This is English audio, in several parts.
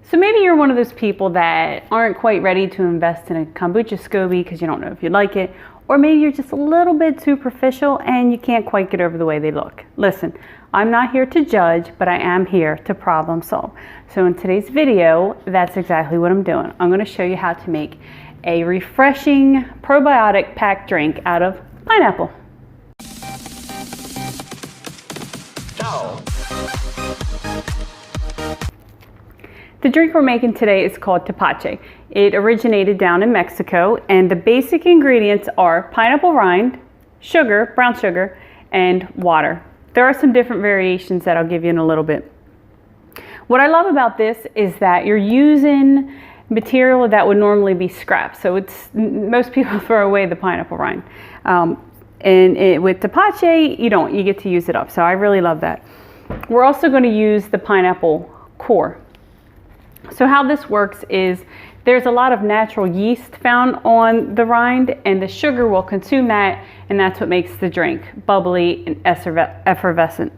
So maybe you're one of those people that aren't quite ready to invest in a kombucha SCOBY because you don't know if you like it, or maybe you're just a little bit superficial and you can't quite get over the way they look. Listen, I'm not here to judge, but I am here to problem solve. So in today's video, that's exactly what I'm doing. I'm going to show you how to make a refreshing probiotic packed drink out of pineapple. The drink we're making today is called Tepache. It originated down in Mexico, and the basic ingredients are pineapple rind, sugar, brown sugar, and water. There are some different variations that I'll give you in a little bit. What I love about this is that you're using material that would normally be scrapped. So most people throw away the pineapple rind. With Tepache, you get to use it up. So I really love that. We're also going to use the pineapple core. So how this works is there's a lot of natural yeast found on the rind, and the sugar will consume that, and that's what makes the drink bubbly and effervescent.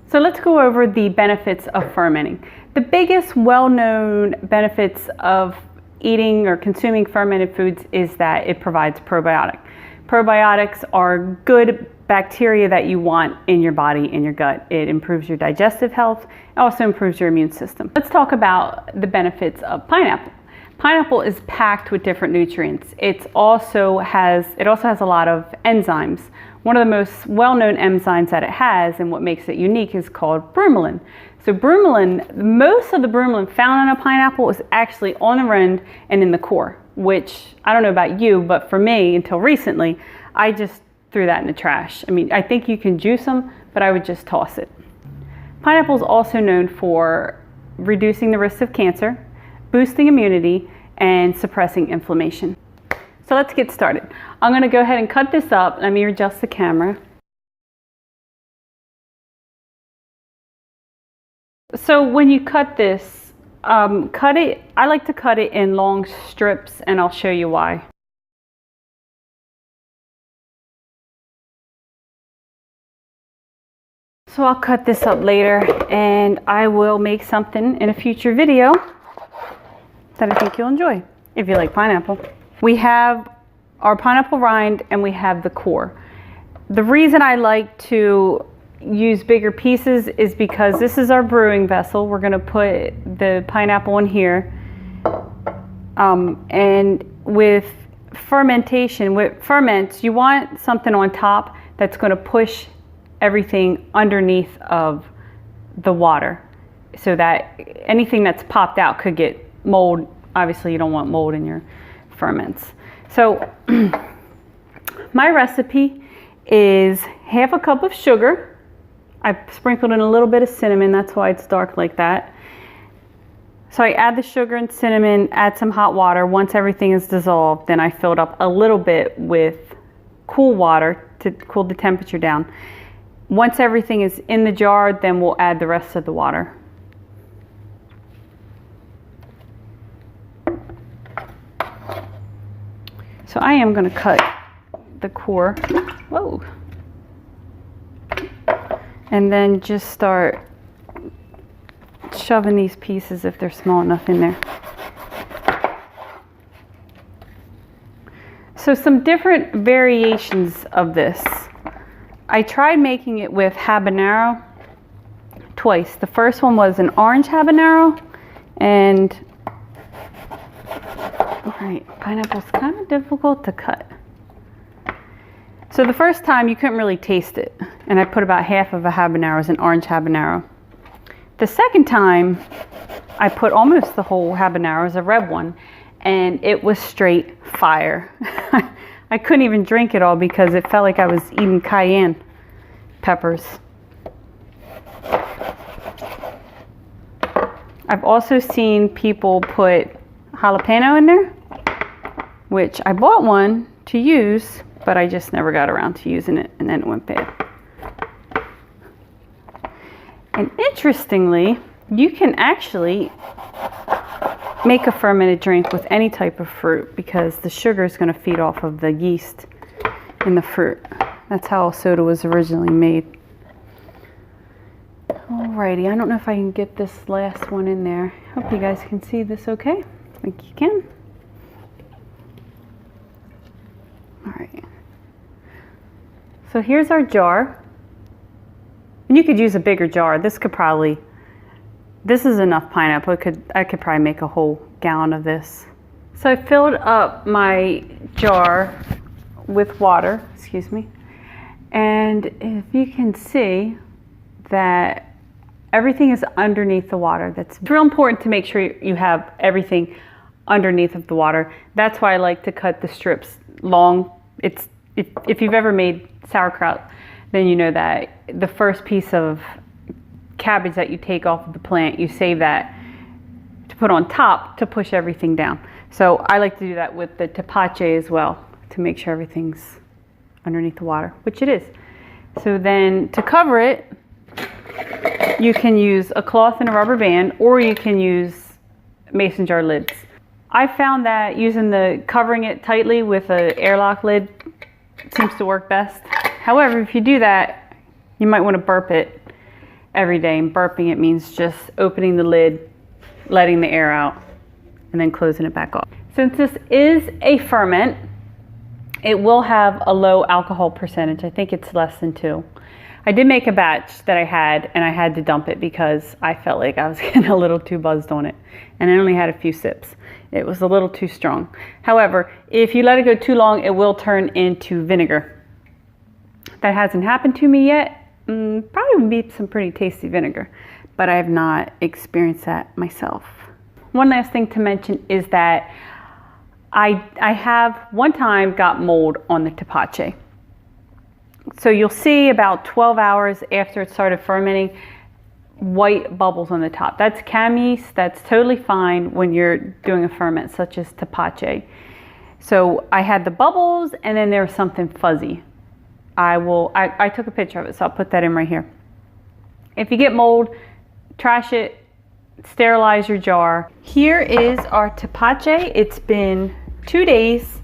So let's go over the benefits of fermenting. The biggest well-known benefits of eating or consuming fermented foods is that it provides probiotic. Probiotics are good bacteria that you want in your body, in your gut. It improves your digestive health. It also improves your immune system. Let's talk about the benefits of pineapple. Pineapple is packed with different nutrients. It also has a lot of enzymes. One of the most well-known enzymes that it has, and what makes it unique, is called bromelain. So bromelain, most of the bromelain found in a pineapple is actually on the rind and in the core, which I don't know about you, but for me, until recently, I just threw that in the trash. I mean, I think you can juice them, but I would just toss it. Pineapple is also known for reducing the risk of cancer, boosting immunity, and suppressing inflammation. So let's get started. I'm going to go ahead and cut this up. Let me adjust the camera. So when you cut this, I like to cut it in long strips, and I'll show you why. So I'll cut this up later, and I will make something in a future video that I think you'll enjoy, if you like pineapple. We have our pineapple rind and we have the core. The reason I like to use bigger pieces is because this is our brewing vessel. We're going to put the pineapple in here. And with fermentation, with ferments, you want something on top that's going to push everything underneath of the water so that anything that's popped out could get mold. Obviously you don't want mold in your ferments. So my recipe is half a cup of sugar. I sprinkled in a little bit of cinnamon, that's why it's dark like that. So I add the sugar and cinnamon, add some hot water. Once everything is dissolved, then I filled up a little bit with cool water to cool the temperature down. Once everything is in the jar, then we'll add the rest of the water. So I am going to cut the core, whoa, and then just start shoving these pieces, if they're small enough, in there. So some different variations of this. I tried making it with habanero twice. The first one was an orange habanero, and pineapple's kind of difficult to cut. So the first time you couldn't really taste it, and I put about half of a habanero as an orange habanero. The second time I put almost the whole habanero as a red one, and it was straight fire. I couldn't even drink it all because it felt like I was eating cayenne peppers. I've also seen people put jalapeno in there, which I bought one to use, but I just never got around to using it, and then it went bad. And interestingly, you can actually make a fermented drink with any type of fruit because the sugar is going to feed off of the yeast in the fruit. That's how soda was originally made. All Alrighty, I don't know if I can get this last one in there. Hope you guys can see this okay. I think you can. Alright. So here's our jar. And you could use a bigger jar. This is enough pineapple. I could probably make a whole gallon of this. So I filled up my jar with water, excuse me. And if you can see that everything is underneath the water. It's real important to make sure you have everything underneath of the water. That's why I like to cut the strips long. If you've ever made sauerkraut, then you know that the first piece of cabbage that you take off of the plant, you save that to put on top to push everything down. So I like to do that with the tepache as well, to make sure everything's underneath the water, which it is. So then to cover it, you can use a cloth and a rubber band, or you can use mason jar lids. I found that covering it tightly with an airlock lid seems to work best. However, if you do that, you might want to burp it every day. And burping it means just opening the lid, letting the air out, and then closing it back off. Since this is a ferment, it will have a low alcohol percentage. I think it's less than 2. I did make a batch that I had, and I had to dump it because I felt like I was getting a little too buzzed on it, and I only had a few sips. It was a little too strong. However, if you let it go too long, it will turn into vinegar. That hasn't happened to me yet. Probably would be some pretty tasty vinegar, but I have not experienced that myself. One last thing to mention is that I have one time got mold on the tepache. So you'll see about 12 hours after it started fermenting, white bubbles on the top. That's camis. That's totally fine when you're doing a ferment such as tepache. So I had the bubbles, and then there was something fuzzy. I took a picture of it, so I'll put that in right here. If you get mold, trash it, sterilize your jar. Here is our tepache. It's been 2 days.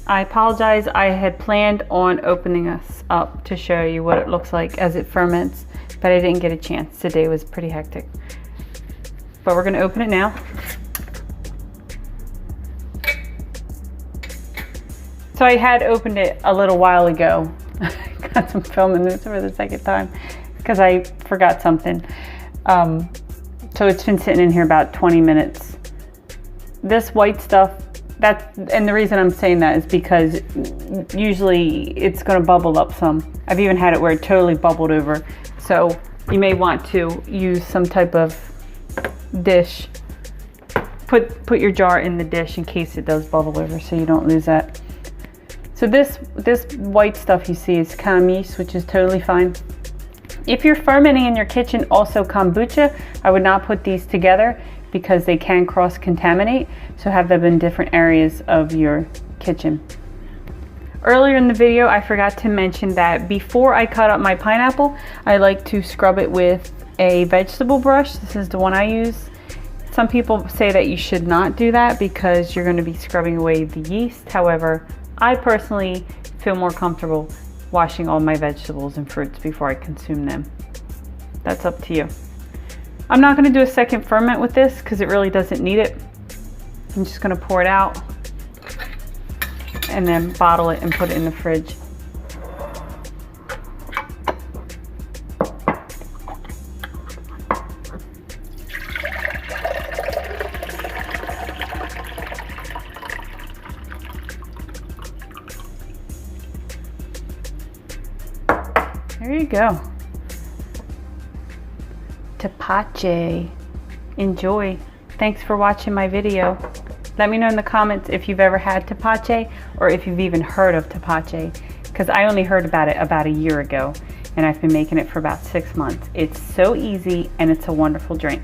I apologize, I had planned on opening this up to show you what it looks like as it ferments, but I didn't get a chance. Today was pretty hectic. But we're gonna open it now. So I had opened it a little while ago. Got some filming this for the second time because I forgot something. So it's been sitting in here about 20 minutes. This white stuff, and the reason I'm saying that is because usually it's going to bubble up some. I've even had it where it totally bubbled over. So you may want to use some type of dish. Put your jar in the dish in case it does bubble over, so you don't lose that. So this white stuff you see is camis, which is totally fine. If you're fermenting in your kitchen also kombucha, I would not put these together because they can cross-contaminate, so have them in different areas of your kitchen. Earlier in the video, I forgot to mention that before I cut up my pineapple, I like to scrub it with a vegetable brush. This is the one I use. Some people say that you should not do that because you're going to be scrubbing away the yeast. However, I personally feel more comfortable washing all my vegetables and fruits before I consume them. That's up to you. I'm not going to do a second ferment with this because it really doesn't need it. I'm just going to pour it out and then bottle it and put it in the fridge. There you go. Tepache. Enjoy. Thanks for watching my video. Let me know in the comments if you've ever had tepache or if you've even heard of tepache, because I only heard about it about a year ago and I've been making it for about 6 months. It's so easy and it's a wonderful drink.